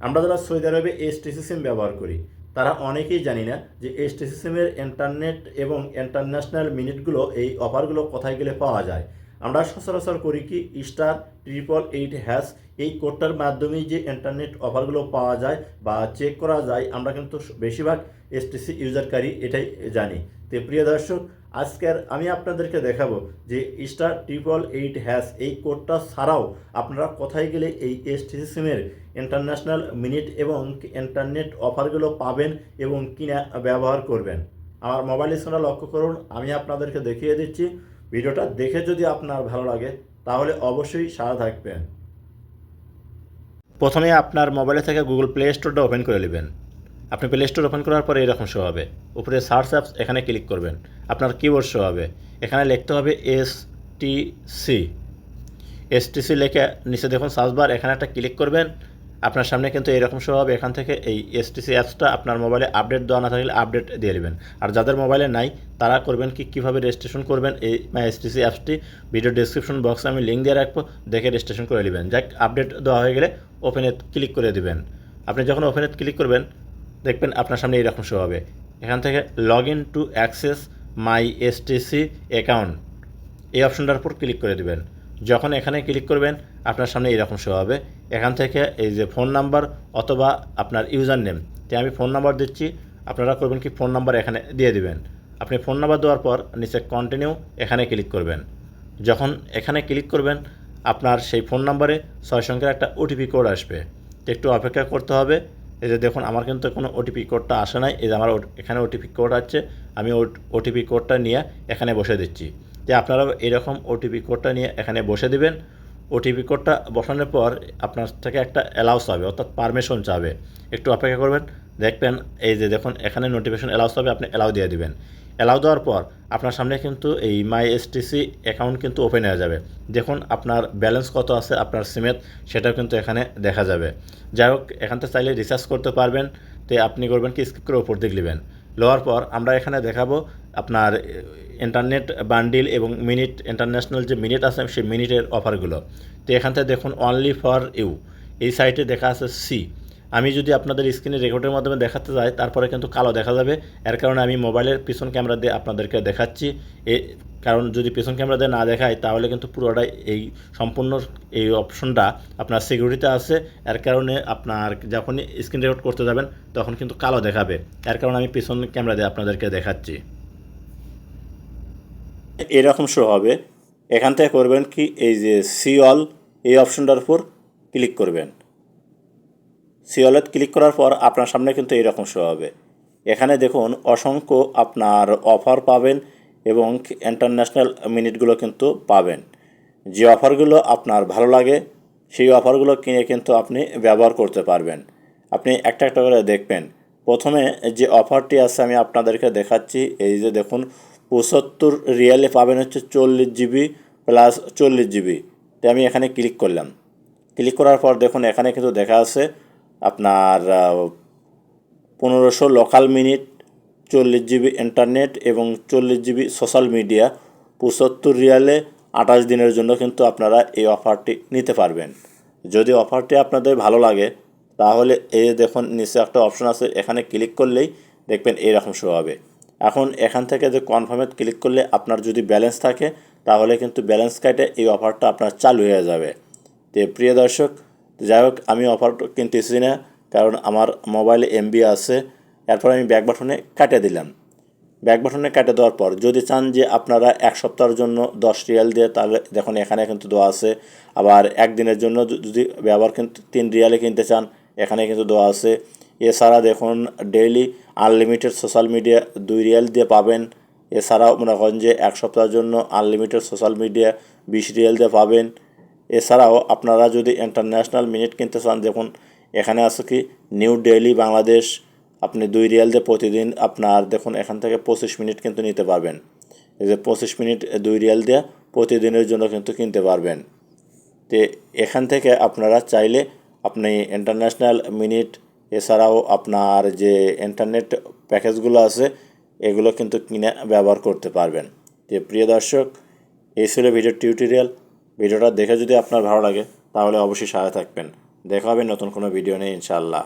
আমরা যারা সৌদি আরবে এসটিসি সিম ব্যবহার করি তারা অনেকেই জানি না যে এসটিসি সিমের ইন্টারনেট এবং ইন্টারন্যাশনাল মিনিটগুলো এই অফারগুলো কোথায় গেলে পাওয়া যায়। আমরা সচরাচর করি কি *888# এই কোডটার মাধ্যমেই যে ইন্টারনেট অফারগুলো পাওয়া যায় বা চেক করা যায়, আমরা কিন্তু বেশিরভাগ এসটিসি ইউজারকারী এটাই জানি। তো প্রিয় দর্শক, আজকের আমি আপনাদেরকে দেখাবো যে *888# এই কোডটা ছাড়াও আপনারা কোথায় গেলে এই এসটিসি সিমের ইন্টারন্যাশনাল মিনিট এবং ইন্টারনেট অফারগুলো পাবেন এবং কিনা ব্যবহার করবেন। আমার মোবাইল স্ক্রিনটা লক্ষ্য করুন, আমি আপনাদেরকে দেখিয়ে দিচ্ছি। ভিডিওটা দেখে যদি আপনার ভালো লাগে তাহলে অবশ্যই সাথে থাকবেন। প্রথমে আপনার মোবাইলে থেকে গুগল প্লে স্টোরটা ওপেন করে নেবেন। আপনি প্লে স্টোর ওপেন করার পরে এরকম শো হবে, উপরে সার্চ অ্যাপস এখানে ক্লিক করবেন। আপনার কিবোর্ড শো হবে, এখানে লিখতে হবে এসটিসি লিখে নিচে দেখুন সার্চ বার, এখানে একটা ক্লিক করবেন। আপনার সামনে কিন্তু এরকম শো হবে। এখান থেকে এই এসটিসি অ্যাপসটা আপনার মোবাইলে আপডেট দেওয়া না থাকলে আপডেট দিয়ে নেবেন। আর যাদের মোবাইলে নাই তারা করবেন কি, কীভাবে রেজিস্ট্রেশন করবেন এই এসটিসি অ্যাপসটি ভিডিও ডিসক্রিপশন বক্সে আমি লিঙ্ক দিয়ে রাখবো, দেখে রেজিস্ট্রেশন করে নেবেন। যাক, আপডেট দেওয়া হয়ে গেলে ওপেনে ক্লিক করে দেবেন। আপনি যখন ওপেনে ক্লিক করবেন দেখবেন আপনার সামনে এরকম শো হবে। এখান থেকে log in to access my STC account এই অপশনটার উপর ক্লিক করে দেবেন। যখন এখানে ক্লিক করবেন আপনার সামনে এরকম শো হবে। এখান থেকে এই যে ফোন নাম্বার অথবা আপনার ইউজার নেম, তো আমি ফোন নাম্বার দিচ্ছি, আপনারা করবেন কি ফোন নাম্বার এখানে দিয়ে দিবেন। আপনি ফোন নাম্বার দেওয়ার পর নিচে কন্টিনিউ এখানে ক্লিক করবেন। যখন এখানে ক্লিক করবেন আপনার সেই ফোন নাম্বারে 6 সংখ্যার একটা ওটিপি কোড আসবে, তো একটু অপেক্ষা করতে হবে। এই যে দেখুন আমার কিন্তু কোনো ওটিপি কোডটা আসে নাই, এই যে আমার এখানে ওটিপি কোড আছে, আমি ওটিপি কোডটা নিয়ে এখানে বসে দিচ্ছি। যে আপনারাও এরকম ওটিপি কোডটা নিয়ে এখানে বসে দিবেন। ওটিপি কোডটা বসানোর পর আপনার থেকে একটা অ্যালাউ চাবে, অর্থাৎ পারমিশন চাবে। একটু অপেক্ষা করবেন, দেখবেন এই যে দেখুন এখানে নোটিফিকেশন অ্যালাউ চাবে, আপনি অ্যালাউ দিয়ে দিবেন। অ্যালাউ দেওয়ার পর আপনার সামনে কিন্তু এই মাই এসটিসি অ্যাকাউন্ট কিন্তু ওপেন হয়ে যাবে। দেখুন আপনার ব্যালেন্স কত আছে আপনার সিমের, সেটাও কিন্তু এখানে দেখা যাবে। যাই হোক, এখান থেকে চাইলে রিচার্জ করতে পারবেন। তো আপনি করবেন কি, স্কিপ করে উপর দিকে নেবেন। লওয়ার পর আমরা এখানে দেখাবো আপনার ইন্টারনেট বান্ডিল এবং মিনিট, ইন্টারন্যাশনাল যে মিনিট আছে সেই মিনিটের অফারগুলো। তো এখান থেকে দেখুন অনলি ফর ইউ এই সাইটে দেখা আছে সি। আমি যদি আপনাদের স্ক্রিনে রেকর্ডের মাধ্যমে দেখাতে যাই তারপরে কিন্তু কালো দেখা যাবে। এর কারণে আমি মোবাইলের পিছন ক্যামেরা দিয়ে আপনাদেরকে দেখাচ্ছি। কারণ যদি পিছন ক্যামেরা দিয়ে না দেখাই তাহলে কিন্তু পুরোটাই এই সম্পূর্ণ এই অপশনটা আপনার সিকিউরিটিতে আছে। এর কারণে আপনার যখনই স্ক্রিন রেকর্ড করতে যাবেন তখন কিন্তু কালো দেখাবে। এর কারণে আমি পিছন ক্যামেরা দিয়ে আপনাদেরকে দেখাচ্ছি। এরকম শো হবে। এখান থেকে করবেন কি, এই যে সি অল এই অপশনটার উপর ক্লিক করবেন। সি অলে ক্লিক করার পর আপনার সামনে কিন্তু এইরকম শো হবে। এখানে দেখুন অসংখ্য আপনার অফার পাবেন এবং ইন্টারন্যাশনাল মিনিটগুলো কিন্তু পাবেন। যে অফারগুলো আপনার ভালো লাগে সেই অফারগুলো কিনে কিন্তু আপনি ব্যবহার করতে পারবেন। আপনি একটা একটা করে দেখবেন। প্রথমে যে অফারটি আছে আমি আপনাদেরকে দেখাচ্ছি। এই যে দেখুন 75 রিয়ালে পাবেন হচ্ছে 40 জিবি প্লাস 40 জিবি। তো আমি এখানে ক্লিক করলাম। ক্লিক করার পর দেখুন এখানে কিন্তু দেখা আছে আপনার 1500 লোকাল মিনিট, 40 জিবি ইন্টারনেট এবং 40 জিবি সোশ্যাল মিডিয়া 75 রিয়ালে 28 দিনের জন্য কিন্তু আপনারা এই অফারটি নিতে পারবেন। যদি অফারটি আপনাদের ভালো লাগে তাহলে এই দেখুন নিচে একটা অপশন আছে, এখানে ক্লিক করলেই দেখবেন এইরকম শো হবে। এখন এখান থেকে যে কনফার্মে ক্লিক করলে আপনার যদি ব্যালেন্স থাকে তাহলে কিন্তু ব্যালেন্স কাটে এই অফারটা আপনার চালু হয়ে যাবে। তো প্রিয় দর্শক, যাই হোক আমি অফার কিনতেছি না, কারণ আমার মোবাইলে এমবি আছে। এরপর আমি ব্যাক বাটনে কাটে দিলাম। ব্যাক বাটনে কাটে দেওয়ার পর যদি চান যে আপনারা 1 সপ্তাহের জন্য 10 রিয়াল দিয়ে, তাহলে দেখুন এখানে কিন্তু দেওয়া আছে। আবার একদিনের জন্য যদি ব্যবহার কিন্তু 3 রিয়ালে কিনতে চান এখানে কিন্তু দেওয়া আছে। এছাড়া দেখুন daily unlimited social media 2 Real দিয়ে পাবেন। এছাড়াও মনে করেন যে 1 সপ্তাহের জন্য আনলিমিটেড সোশ্যাল মিডিয়া 20 রিয়াল দিয়ে পাবেন। এছাড়াও আপনারা যদি ইন্টারন্যাশনাল মিনিট কিনতে চান দেখুন এখানে আছে কি নিউ ডেইলি বাংলাদেশ, আপনি 2 রিয়াল দিয়ে প্রতিদিন আপনার দেখুন এখান থেকে 25 মিনিট কিন্তু নিতে পারবেন। এই যে 25 মিনিট 2 রিয়াল দিয়ে প্রতিদিনের জন্য কিন্তু কিনতে পারবেন। তো এখান থেকে আপনারা চাইলে আপনি ইন্টারন্যাশনাল মিনিট এছাড়াও আপনার যে ইন্টারনেট প্যাকেজগুলো আছে এগুলো কিন্তু কিনে ব্যবহার করতে পারবেন। তো প্রিয় দর্শক, এই ছিল ভিডিও টিউটোরিয়াল। ভিডিওটা দেখে যদি আপনার ভালো লাগে তাহলে অবশ্যই সাথে থাকবেন। দেখা হবে নতুন কোনো ভিডিও নিয়ে ইনশাআল্লাহ।